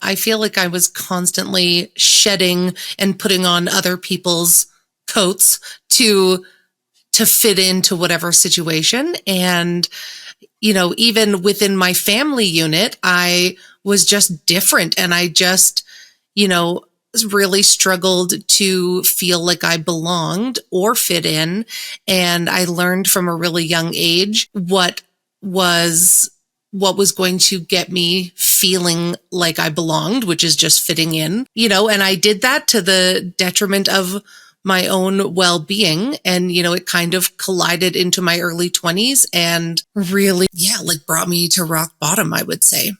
I feel like I was constantly shedding and putting on other people's coats to fit into whatever situation. And, even within my family unit, I was just different. And I just, really struggled to feel like I belonged or fit in. And I learned from a really young age what was going to get me feeling like I belonged, which is just fitting in, and I did that to the detriment of my own well-being. And, it kind of collided into my early 20s and really, brought me to rock bottom, I would say.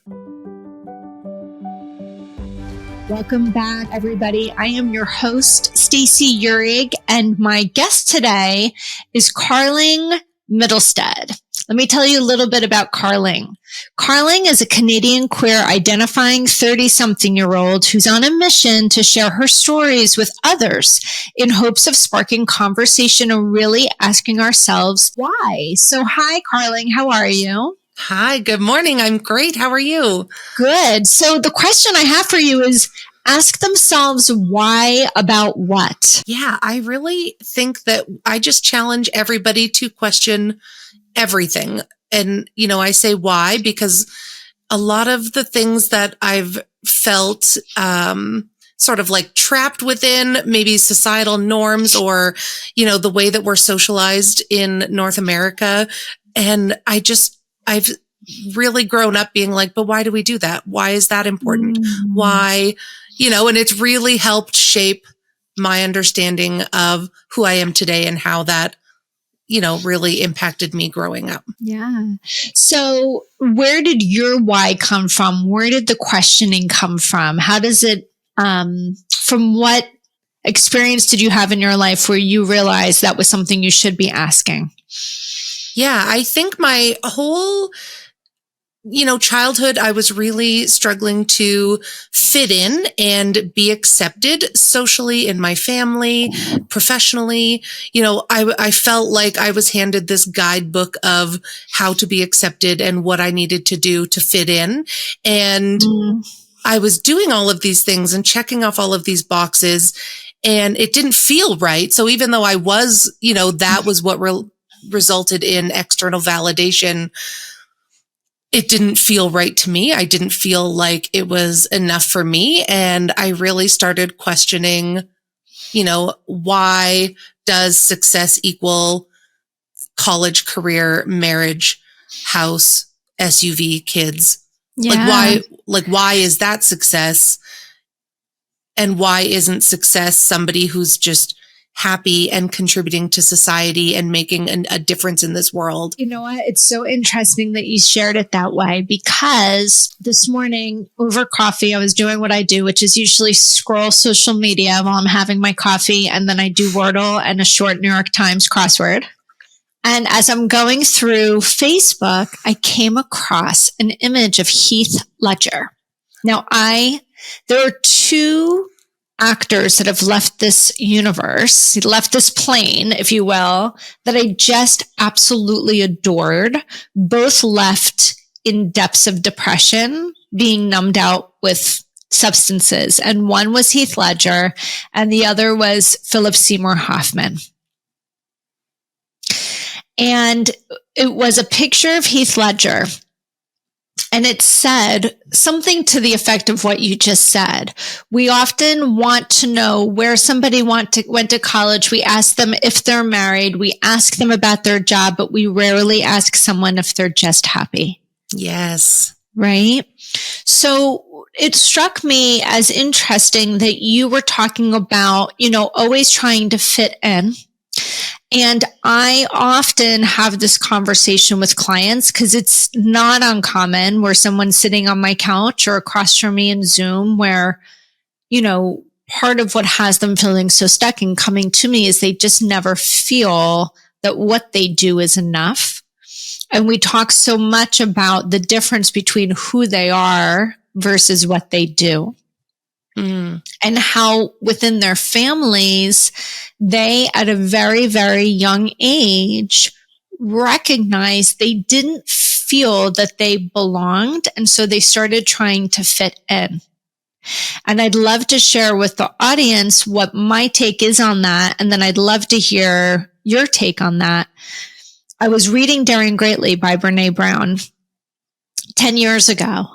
Welcome back, everybody. I am your host, Stacey Urig, and my guest today is Carling Middlestead. Let me tell you a little bit about Carling. Carling is a Canadian queer identifying 30-something-year-old who's on a mission to share her stories with others in hopes of sparking conversation and really asking ourselves why. So hi, Carling. How are you? Hi, good morning. I'm great. How are you? Good. So the question I have for you is, ask themselves why about what? Yeah, I really think that I just challenge everybody to question everything. And, I say why, because a lot of the things that I've felt sort of like trapped within maybe societal norms or, the way that we're socialized in North America. And I've really grown up being like, but why do we do that? Why is that important? Why, and it's really helped shape my understanding of who I am today and how that, really impacted me growing up. Yeah. So where did your why come from? Where did the questioning come from? How does it, from what experience did you have in your life where you realized that was something you should be asking? Yeah, I think my whole, childhood, I was really struggling to fit in and be accepted socially in my family, professionally. I felt like I was handed this guidebook of how to be accepted and what I needed to do to fit in. And I was doing all of these things and checking off all of these boxes, and it didn't feel right. So even though I was, that was what resulted in external validation, it didn't feel right to me. I didn't feel like it was enough for me. And I really started questioning, why does success equal college, career, marriage, house, SUV, kids? Yeah. Why is that success? And why isn't success somebody who's just happy and contributing to society and making a difference in this world? You know what? It's so interesting that you shared it that way, because this morning over coffee, I was doing what I do, which is usually scroll social media while I'm having my coffee. And then I do Wordle and a short New York Times crossword. And as I'm going through Facebook, I came across an image of Heath Ledger. Now there are two actors that have left this universe, left this plane, if you will, that I just absolutely adored. Both left in depths of depression, being numbed out with substances. And one was Heath Ledger, and the other was Philip Seymour Hoffman. And it was a picture of Heath Ledger. And it said something to the effect of what you just said. We often want to know where somebody went to college. We ask them if they're married. We ask them about their job, but we rarely ask someone if they're just happy. Yes. Right? So it struck me as interesting that you were talking about, always trying to fit in. And I often have this conversation with clients because it's not uncommon where someone's sitting on my couch or across from me in Zoom where, part of what has them feeling so stuck and coming to me is they just never feel that what they do is enough. And we talk so much about the difference between who they are versus what they do. And how within their families, they at a very, very young age recognized they didn't feel that they belonged. And so they started trying to fit in. And I'd love to share with the audience what my take is on that. And then I'd love to hear your take on that. I was reading Daring Greatly by Brene Brown 10 years ago.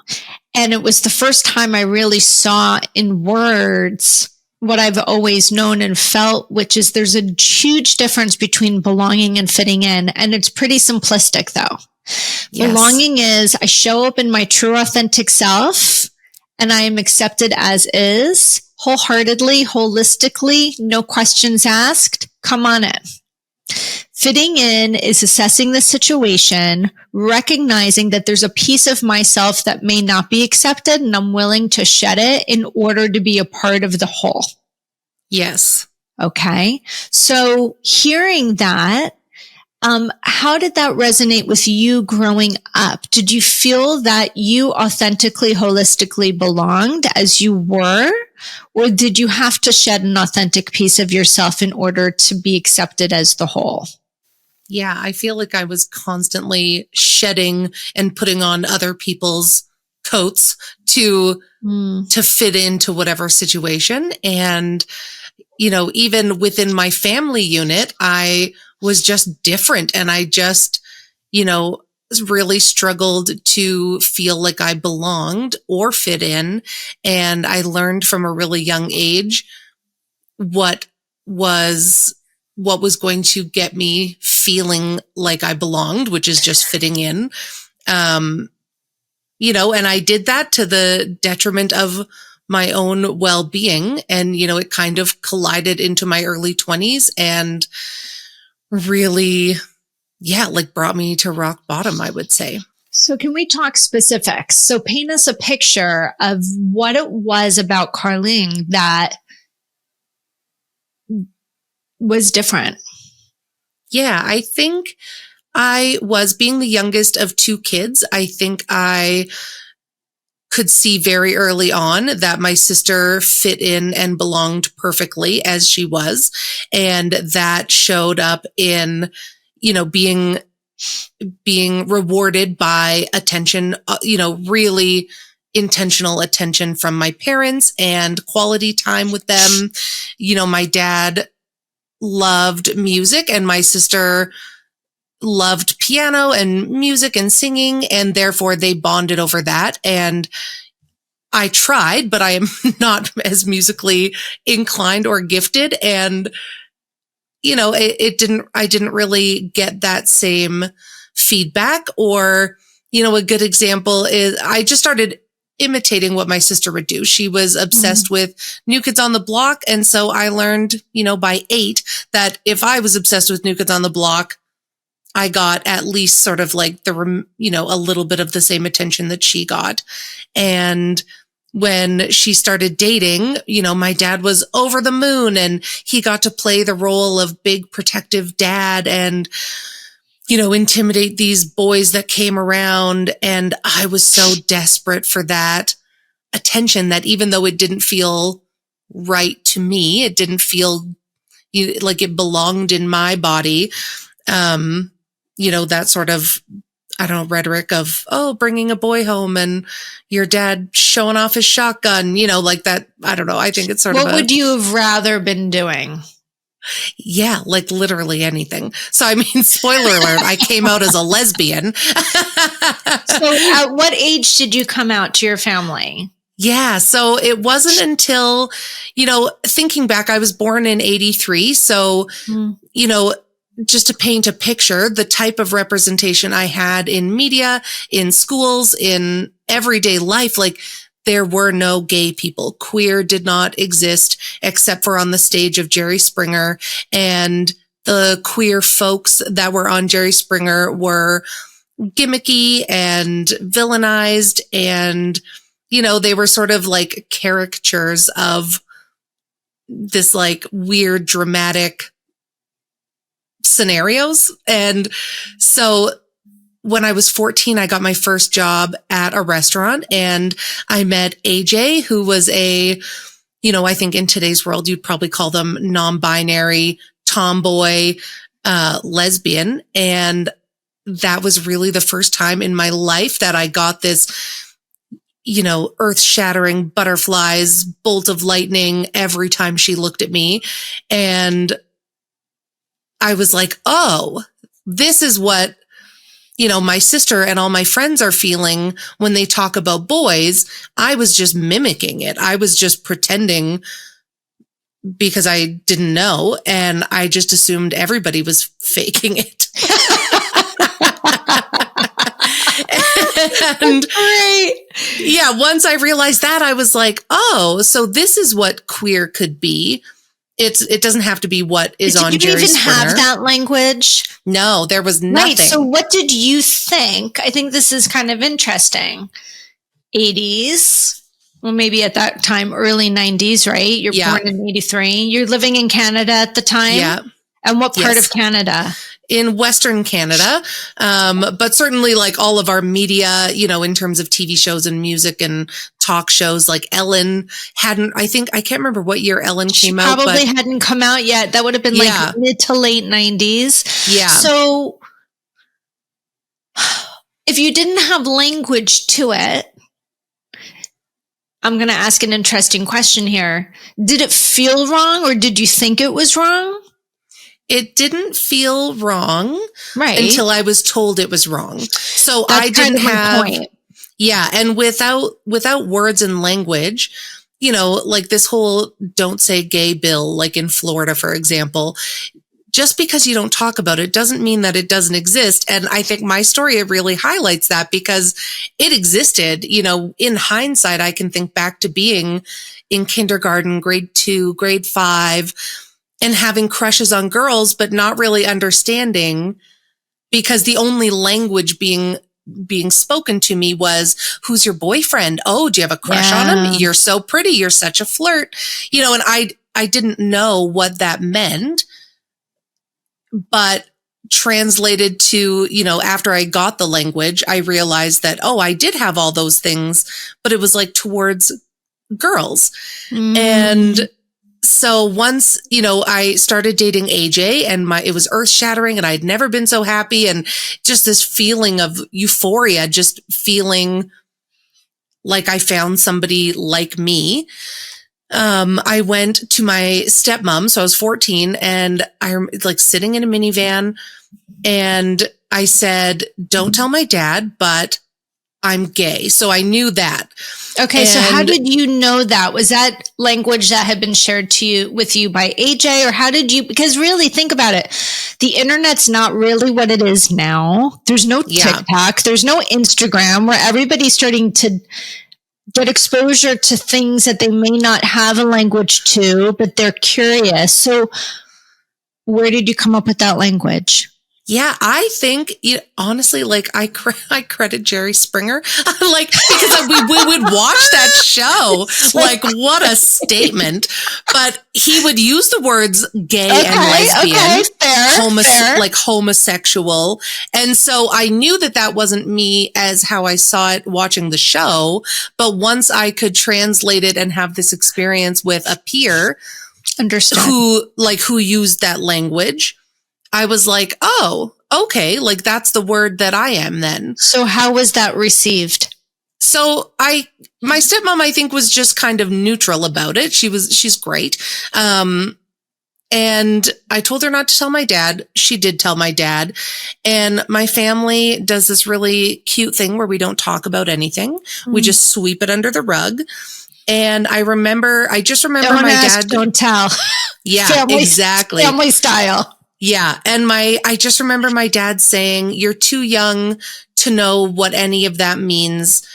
And it was the first time I really saw in words what I've always known and felt, which is there's a huge difference between belonging and fitting in. And it's pretty simplistic though. Yes. Belonging is I show up in my true authentic self and I am accepted as is, wholeheartedly, holistically, no questions asked. Come on in. Fitting in is assessing the situation, recognizing that there's a piece of myself that may not be accepted, and I'm willing to shed it in order to be a part of the whole. Yes. Okay. So hearing that, how did that resonate with you growing up? Did you feel that you authentically, holistically belonged as you were? Or did you have to shed an authentic piece of yourself in order to be accepted as the whole? Yeah, I feel like I was constantly shedding and putting on other people's coats to fit into whatever situation. And, you know, even within my family unit, I was just different. And I just, you know, really struggled to feel like I belonged or fit in. And I learned from a really young age what was going to get me feeling like I belonged, which is just fitting in. You know, and I did that to the detriment of my own well-being. And, you know, it kind of collided into my early 20s and really, like brought me to rock bottom, I would say. So can we talk specifics? So paint us a picture of what it was about Carlene that was different. Yeah, I think I was, being the youngest of two kids, I think I could see very early on that my sister fit in and belonged perfectly as she was. And that showed up in, you know, being rewarded by attention, you know, really intentional attention from my parents and quality time with them. You know, my dad loved music and my sister loved piano and music and singing, and therefore they bonded over that. And I tried, but I am not as musically inclined or gifted. And, you know, I didn't really get that same feedback. Or, you know, a good example is I just started imitating what my sister would do. She was obsessed with New Kids on the Block. And so I learned, you know, by 8 that if I was obsessed with New Kids on the Block, I got at least sort of like you know, a little bit of the same attention that she got. And when she started dating, you know, my dad was over the moon and he got to play the role of big protective dad and, you know, intimidate these boys that came around. And I was so desperate for that attention that even though it didn't feel right to me, it didn't feel like it belonged in my body. You know, that sort of, I don't know, rhetoric of, oh, bringing a boy home and your dad showing off his shotgun, you know, like that. I don't know. I think it's sort of what would you have rather been doing? Yeah, like literally anything. So, I mean, spoiler alert, I came out as a lesbian. So at what age did you come out to your family? Yeah, so it wasn't until, you know, thinking back, I was born in 83. So, you know, just to paint a picture, the type of representation I had in media, in schools, in everyday life, like there were no gay people. Queer did not exist except for on the stage of Jerry Springer. And the queer folks that were on Jerry Springer were gimmicky and villainized. And, you know, they were sort of like caricatures of this like weird, dramatic scenarios. And so when I was 14, I got my first job at a restaurant and I met AJ, who was a, you know, I think in today's world, you'd probably call them non-binary, tomboy, lesbian. And that was really the first time in my life that I got this, earth-shattering butterflies, bolt of lightning every time she looked at me. And I was like, oh, this is what, my sister and all my friends are feeling when they talk about boys. I was just mimicking it. I was just pretending because I didn't know. And I just assumed everybody was faking it. And yeah, once I realized that, I was like, oh, so this is what queer could be. It doesn't have to be what is on Jerry Springer. Did you even have that language? No, there was nothing. Right. So what did you think? I think this is kind of interesting. 80s. Well, maybe at that time, early 90s, right? You're born in 83. You're living in Canada at the time? Yeah. And what part of Canada? In Western Canada. But certainly like all of our media, in terms of TV shows and music and talk shows, like Ellen I can't remember what year Ellen came out. Probably hadn't come out yet. That would have been like mid to late 90s. Yeah. So if you didn't have language to it, I'm going to ask an interesting question here. Did it feel wrong, or did you think it was wrong? It didn't feel wrong until I was told it was wrong. So I didn't have, and without words and language, like this whole don't say gay bill, like in Florida, for example, just because you don't talk about it doesn't mean that it doesn't exist. And I think my story really highlights that, because it existed. In hindsight, I can think back to being in kindergarten, grade 2, grade 5, and having crushes on girls, but not really understanding, because the only language being spoken to me was, who's your boyfriend? Oh, do you have a crush on him? You're so pretty. You're such a flirt. And I didn't know what that meant, but translated to, after I got the language, I realized that, oh, I did have all those things, but it was like towards girls. And so once, I started dating AJ, and it was earth shattering, and I'd never been so happy, and just this feeling of euphoria, just feeling like I found somebody like me. I went to my stepmom. So I was 14, and I'm like sitting in a minivan, and I said, don't tell my dad, but I'm gay. So I knew that. Okay. So how did you know that? Was that language that had been shared with you by AJ, or how did you, because really think about it. The internet's not really what it is now. There's no TikTok. There's no Instagram, where everybody's starting to get exposure to things that they may not have a language to, but they're curious. So where did you come up with that language? Yeah, I think honestly, like I credit Jerry Springer, like, because we would watch that show. Like, what a statement! But he would use the words gay and lesbian, fair. Like homosexual, and so I knew that wasn't me as how I saw it watching the show. But once I could translate it and have this experience with a peer, who used that language, I was like, oh, okay, like that's the word that I am then. So how was that received? So my stepmom, I think, was just kind of neutral about it. She's great. And I told her not to tell my dad. She did tell my dad. And my family does this really cute thing where we don't talk about anything. We just sweep it under the rug. And I just remember don't my ask, dad. Don't tell. Yeah, exactly. Family style. Yeah. And I just remember my dad saying, you're too young to know what any of that means.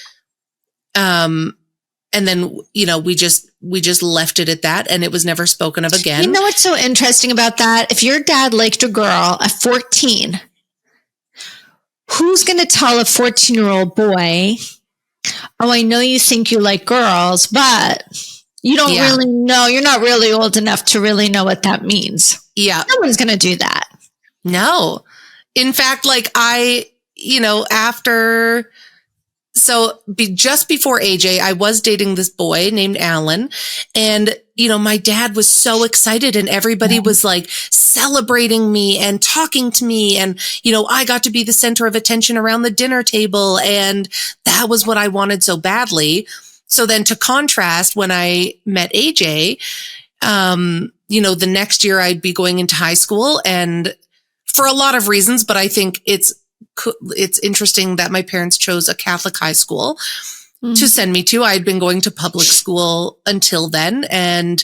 And then, we just left it at that, and it was never spoken of again. You know what's so interesting about that? If your dad liked a girl at 14, who's going to tell a 14-year-old boy, oh, I know you think you like girls, but you don't really know. You're not really old enough to really know what that means. Yeah. No one's going to do that. No. In fact, like after just before AJ, I was dating this boy named Alan, and my dad was so excited, and everybody was like celebrating me and talking to me, and I got to be the center of attention around the dinner table, and that was what I wanted so badly. So then, to contrast, when I met AJ, the next year I'd be going into high school, and for a lot of reasons, but I think it's interesting that my parents chose a Catholic high school to send me to. I'd been going to public school until then. And,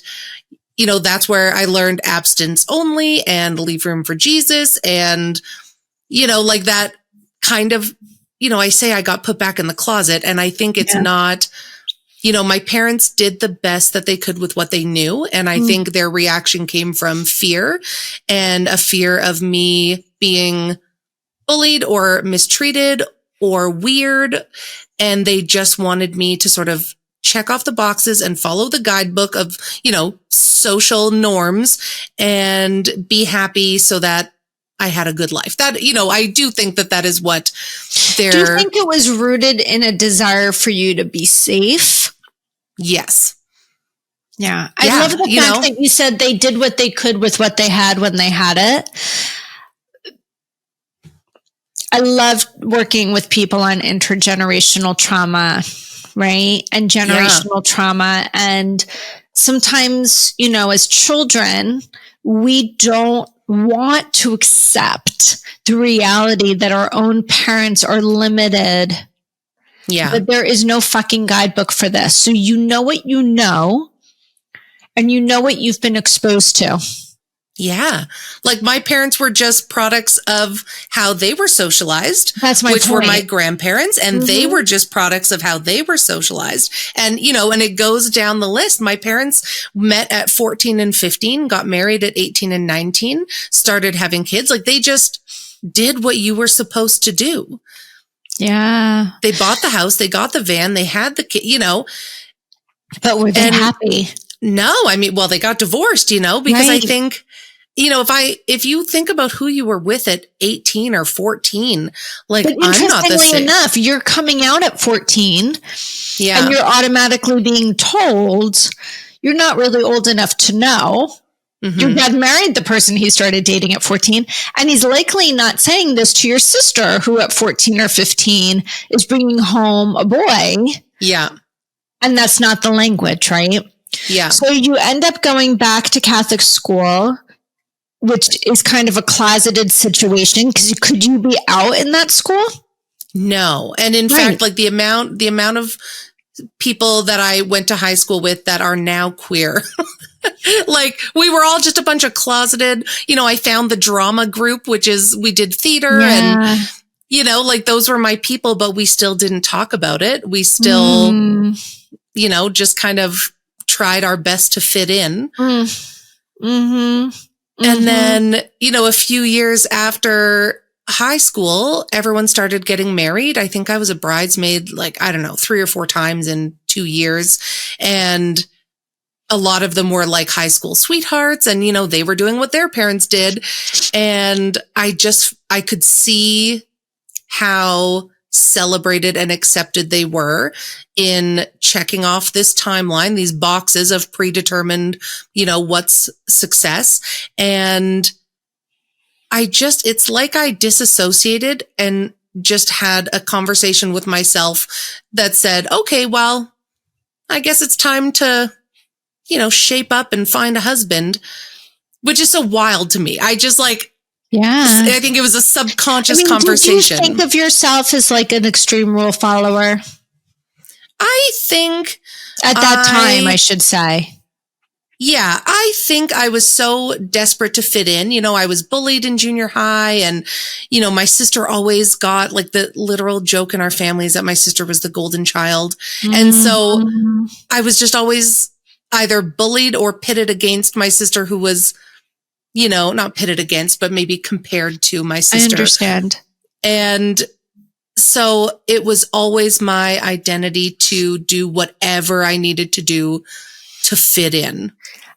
that's where I learned abstinence only and leave room for Jesus. And, like that kind of, I say I got put back in the closet, and I think it's not, my parents did the best that they could with what they knew. And I think their reaction came from fear, and a fear of me being bullied or mistreated or weird. And they just wanted me to sort of check off the boxes and follow the guidebook of, social norms and be happy so that I had a good life. That, I do think that is what they're... Do you think it was rooted in a desire for you to be safe? Yes. Yeah. I love the fact that you said they did what they could with what they had when they had it. I love working with people on intergenerational trauma, right? And generational trauma. And sometimes, as children, we don't want to accept the reality that our own parents are limited. Yeah. But there is no fucking guidebook for this. So you know what you know, and you know what you've been exposed to. Yeah. Like my parents were just products of how they were socialized. That's my which point. Were my grandparents, and they were just products of how they were socialized. And, and it goes down the list. My parents met at 14 and 15, got married at 18 and 19, started having kids. Like they just did what you were supposed to do. Yeah. They bought the house, they got the van, they had the kid, But were they happy? No, I mean, well, they got divorced, because I think, if you think about who you were with at 18 or 14, like I'm not the same. Enough, you're coming out at 14, yeah, and you're automatically being told you're not really old enough to know. Your dad married the person he started dating at 14, and he's likely not saying this to your sister, who at 14 or 15 is bringing home a boy. Yeah. And that's not the language, right? Yeah. So you end up going back to Catholic school, which is kind of a closeted situation, because could you be out in that school? No. And in fact, like the amount of people that I went to high school with that are now queer, like we were all just a bunch of closeted, I found the drama group, we did theater and, like those were my people, but we still didn't talk about it. We still, just kind of tried our best to fit in. And then, a few years after high school, everyone started getting married. I think I was a bridesmaid, 3 or 4 times in 2 years. And a lot of them were like high school sweethearts, and, they were doing what their parents did. And I could see how celebrated and accepted they were in checking off this timeline, these boxes of predetermined, what's success. And it's like I disassociated and just had a conversation with myself that said, okay, well, I guess it's time to, shape up and find a husband, which is so wild to me. I think it was a subconscious conversation. Did you think of yourself as like an extreme rule follower? I think at that time, I should say. Yeah, I think I was so desperate to fit in. I was bullied in junior high, and, my sister always got like the literal joke in our family is that my sister was the golden child. And so I was just always either bullied or pitted against my sister, who was, not pitted against, but maybe compared to my sister. I understand. And so it was always my identity to do whatever I needed to do to fit in.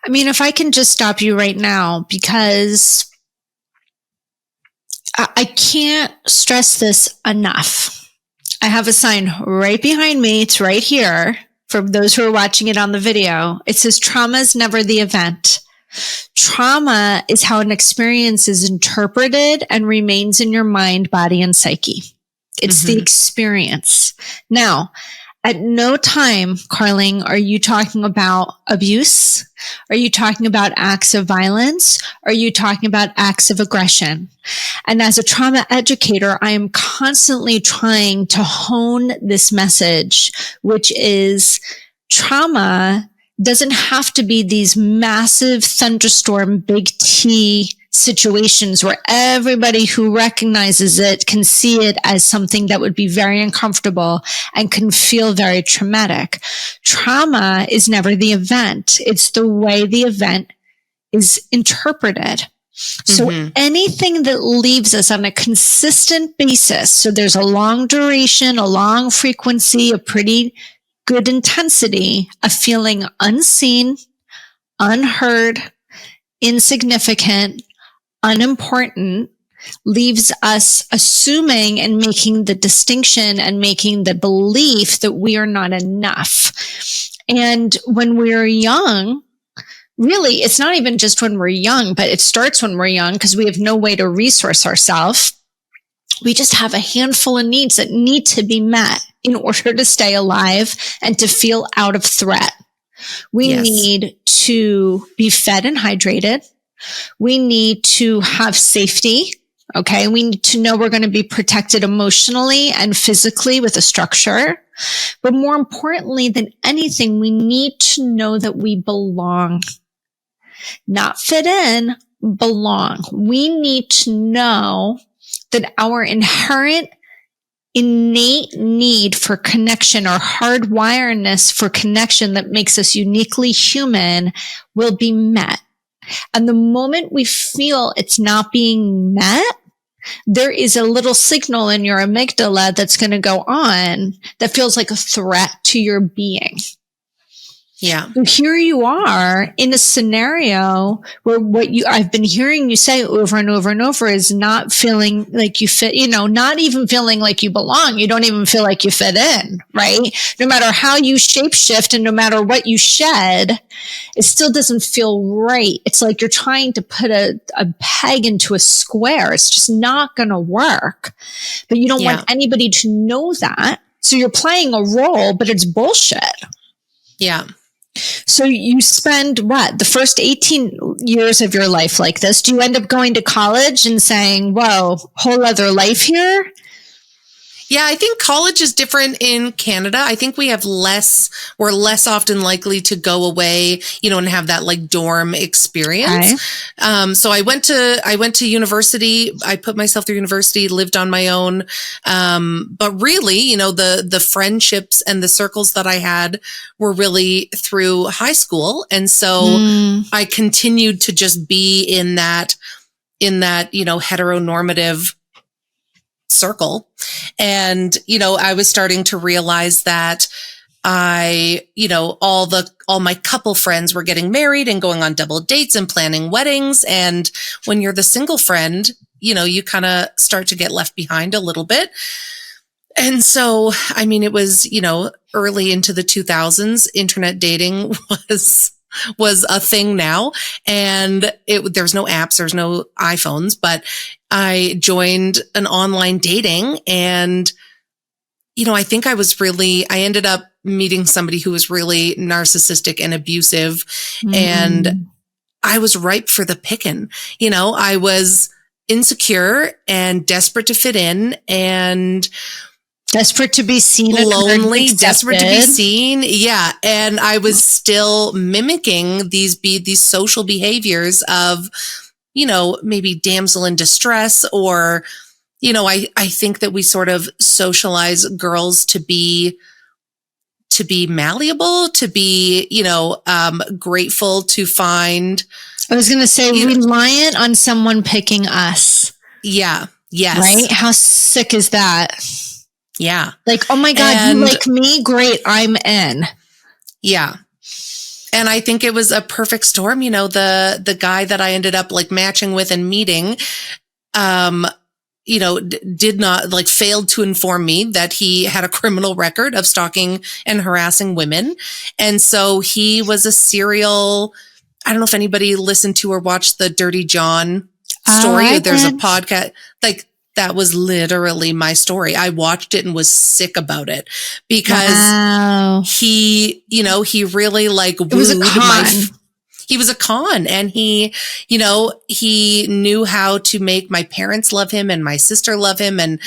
I mean, if I can just stop you right now, because I can't stress this enough. I have a sign right behind me. It's right here. For those who are watching it on the video, it says trauma is never the event. Trauma is how an experience is interpreted and remains in your mind, body, and psyche. It's the experience. Now, at no time, Carling, are you talking about abuse? Are you talking about acts of violence? Are you talking about acts of aggression? And as a trauma educator, I am constantly trying to hone this message, which is trauma doesn't have to be these massive thunderstorm, big T situations where everybody who recognizes it can see it as something that would be very uncomfortable and can feel very traumatic. Trauma is never the event. It's the way the event is interpreted. So anything that leaves us on a consistent basis, so there's a long duration, a long frequency, a pretty good intensity of feeling unseen, unheard, insignificant, unimportant, leaves us assuming and making the distinction and making the belief that we are not enough. And when we're young, really, it's not even just when we're young, but it starts when we're young because we have no way to resource ourselves. We just have a handful of needs that need to be met in order to stay alive and to feel out of threat. We need to be fed and hydrated. We need to have safety. Okay. We need to know we're going to be protected emotionally and physically with a structure. But more importantly than anything, we need to know that we belong. Not fit in, belong. We need to know that our inherent innate need for connection or hardwiredness for connection that makes us uniquely human will be met. And the moment we feel it's not being met, there is a little signal in your amygdala that's going to go on that feels like a threat to your being. Yeah. So here you are in a scenario where I've been hearing you say over and over and over is not feeling like you fit, not even feeling like you belong. You don't even feel like you fit in, right? No matter how you shapeshift and no matter what you shed, it still doesn't feel right. It's like you're trying to put a peg into a square. It's just not going to work. But you don't want anybody to know that. So you're playing a role, but it's bullshit. Yeah. So you spend the first 18 years of your life like this? Do you end up going to college and saying, whoa, whole other life here? Yeah, I think college is different in Canada. I think we're less often likely to go away, and have that like dorm experience. Okay. So I went to university. I put myself through university, lived on my own. But really, the friendships and the circles that I had were really through high school. And so I continued to just be in that, heteronormative circle. And, I was starting to realize that all my couple friends were getting married and going on double dates and planning weddings. And when you're the single friend, you kind of start to get left behind a little bit. And so, it was, early into the 2000s, internet dating was a thing now. And there's no apps, there's no iPhones, but I joined an online dating and, I think I ended up meeting somebody who was really narcissistic and abusive. And I was ripe for the picking. I was insecure and desperate to fit in and desperate to be seen, lonely, desperate to be seen. Yeah. And I was still mimicking these social behaviors of, maybe damsel in distress or, I think that we sort of socialize girls to be malleable, to be, grateful to find. I was going to say reliant on someone picking us. Yeah. Yes. Right. How sick is that? Yeah. Like, oh my God, you like me? Great. I'm in. Yeah. And I think it was a perfect storm. The guy that I ended up like matching with and meeting, did not failed to inform me that he had a criminal record of stalking and harassing women. And so he was a serial, I don't know if anybody listened to or watched the Dirty John story. There's a podcast, that was literally my story. I watched it and was sick about it because he really wooed he was a con, and he knew how to make my parents love him and my sister love him. And,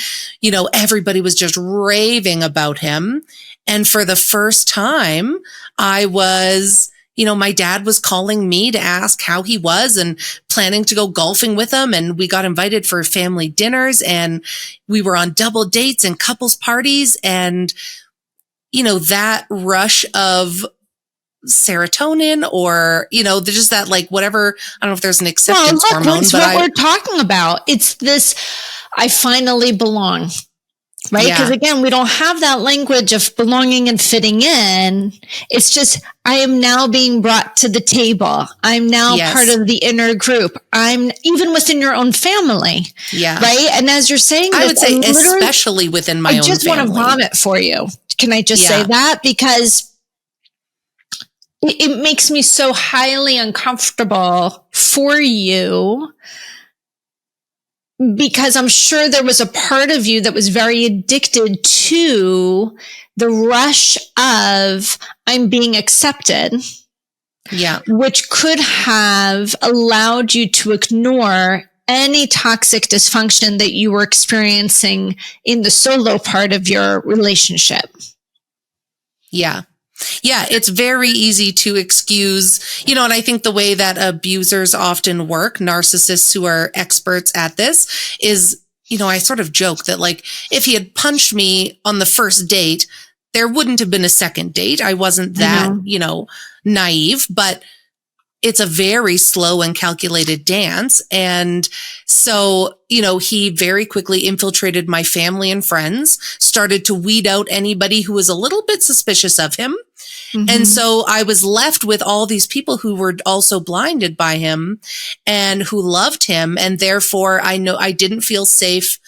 everybody was just raving about him. And for the first time I was, my dad was calling me to ask how he was and planning to go golfing with him. And we got invited for family dinners, and we were on double dates and couples parties. And, that rush of serotonin, or just that whatever, I don't know if there's an acceptance hormone, but what we're talking about, it's this, I finally belong, right? Because again, we don't have that language of belonging and fitting in. It's just, I am now being brought to the table. I'm now part of the inner group. I'm even within your own family, right? And as you're saying this, I would say especially within my own family. I just want to vomit for you. Can I just say that? Because it makes me so highly uncomfortable for you, because I'm sure there was a part of you that was very addicted to the rush of I'm being accepted, which could have allowed you to ignore any toxic dysfunction that you were experiencing in the solo part of your relationship. Yeah, it's very easy to excuse, and I think the way that abusers often work, narcissists who are experts at this, is, I sort of joke that if he had punched me on the first date, there wouldn't have been a second date. I wasn't that, naive, but it's a very slow and calculated dance. And so, he very quickly infiltrated my family and friends, started to weed out anybody who was a little bit suspicious of him. And so I was left with all these people who were also blinded by him and who loved him. And therefore I know I didn't feel safe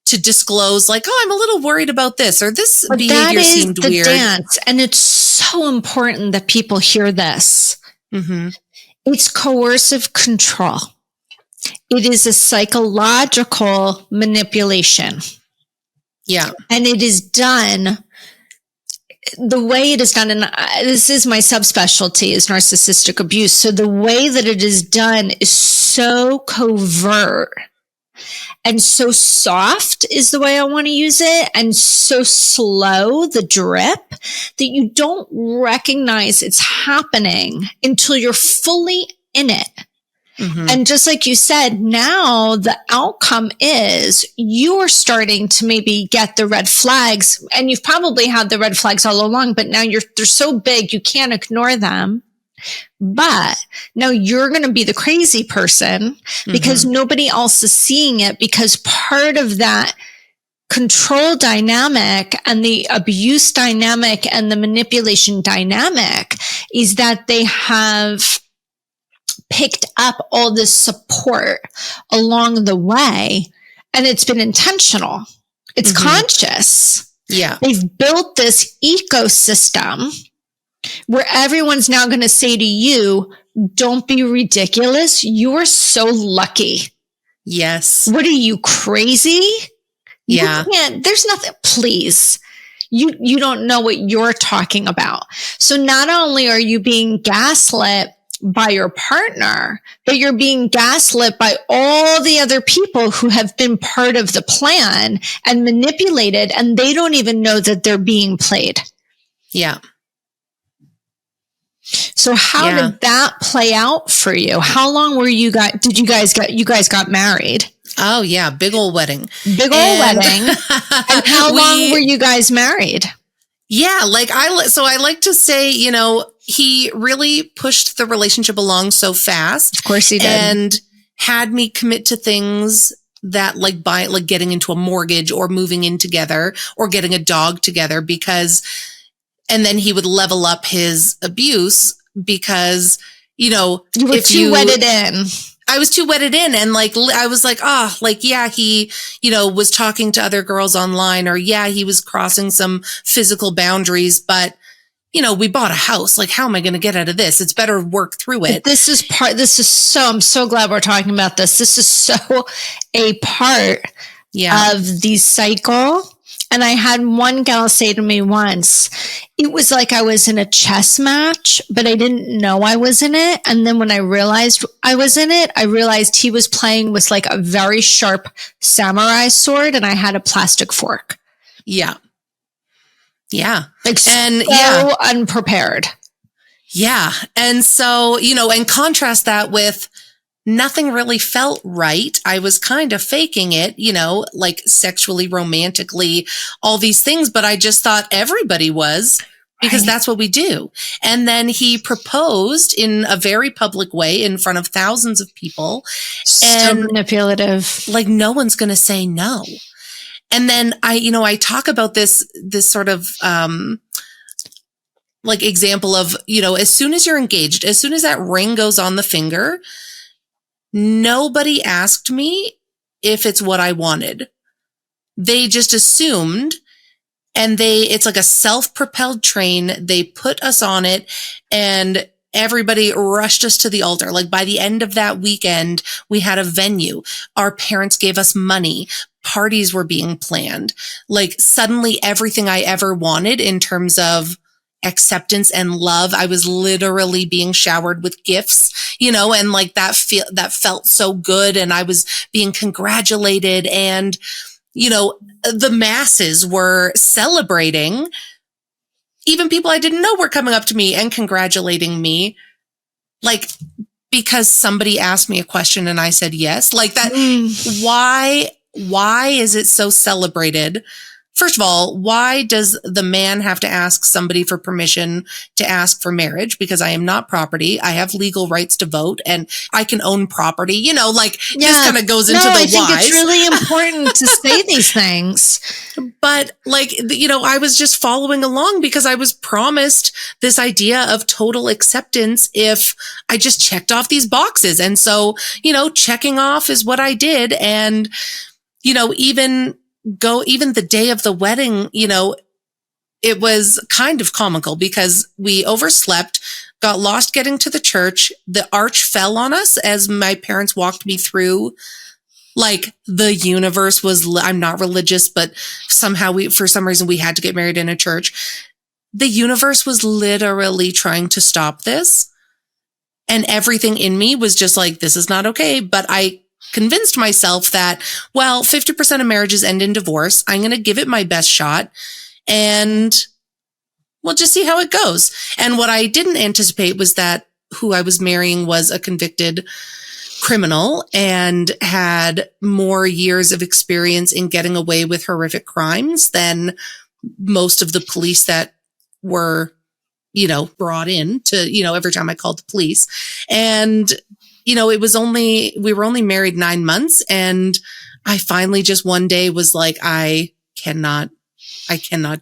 to disclose I'm a little worried about this, or this behavior seemed weird. Dance. And it's so important that people hear this. It's coercive control. It is a psychological manipulation. And it is done the way it is done, and this is my subspecialty, is narcissistic abuse. So the way that it is done is so covert and so soft is the way I want to use it, and so slow, the drip, that you don't recognize it's happening until you're fully in it. And just like you said, now the outcome is you're starting to maybe get the red flags, and you've probably had the red flags all along, but now they're so big, you can't ignore them. But now you're going to be the crazy person because nobody else is seeing it, because part of that control dynamic and the abuse dynamic and the manipulation dynamic is that they have picked up all this support along the way, and it's been intentional. It's conscious. They've built this ecosystem where everyone's now going to say to you, don't be ridiculous. You are so lucky. What are you, crazy? You can't, there's nothing, please. You don't know what you're talking about. So not only are you being gaslit by your partner, but you're being gaslit by all the other people who have been part of the plan and manipulated, and they don't even know that they're being played. So how did that play out for you? How long were you got married? Oh yeah, big old wedding. Wedding. And how long were you guys married? I like to say, he really pushed the relationship along so fast. Of course he did. And had me commit to things that getting into a mortgage or moving in together or getting a dog together, and then he would level up his abuse because, you were too wedded in. I was too wedded in, and like, I was like, oh, like, yeah, he, was talking to other girls online, or yeah, he was crossing some physical boundaries, but we bought a house. Like, how am I going to get out of this? It's better work through it. I'm so glad we're talking about this. This is so a part of the cycle. And I had one gal say to me once, it was like I was in a chess match, but I didn't know I was in it. And then when I realized I was in it, I realized he was playing with like a very sharp samurai sword and I had a plastic fork. Yeah. Yeah. Like, so unprepared. Yeah. And so, and contrast that with nothing really felt right. I was kind of faking it, like sexually, romantically, all these things, but I just thought everybody was, because that's what we do. And then he proposed in a very public way in front of thousands of people. So manipulative. Like, no one's going to say no. And then I talk about this sort of, like example of, as soon as you're engaged, as soon as that ring goes on the finger, nobody asked me if it's what I wanted. They just assumed, and it's like a self-propelled train. They put us on it and everybody rushed us to the altar. Like, by the end of that weekend, we had a venue. Our parents gave us money. Parties were being planned. Like, suddenly everything I ever wanted in terms of acceptance and love, I was literally being showered with gifts, and like that felt so good. And I was being congratulated, and, the masses were celebrating. Even people I didn't know were coming up to me and congratulating me, like, because somebody asked me a question and I said yes. Like that. Why is it so celebrated? First of all, why does the man have to ask somebody for permission to ask for marriage? Because I am not property. I have legal rights to vote and I can own property. This kind of goes into the whys. I think it's really important to say these things. But like, I was just following along because I was promised this idea of total acceptance if I just checked off these boxes. And so, checking off is what I did. And, even the day of the wedding, it was kind of comical because we overslept, got lost getting to the church. The arch fell on us as my parents walked me through. Like, the universe was, I'm not religious, but somehow for some reason we had to get married in a church. The universe was literally trying to stop this. And everything in me was just like, this is not okay. But I convinced myself that, 50% of marriages end in divorce. I'm going to give it my best shot and we'll just see how it goes. And what I didn't anticipate was that who I was marrying was a convicted criminal and had more years of experience in getting away with horrific crimes than most of the police that were, brought in to, every time I called the police. And we were only married 9 months, and I finally just one day was like, I cannot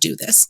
do this.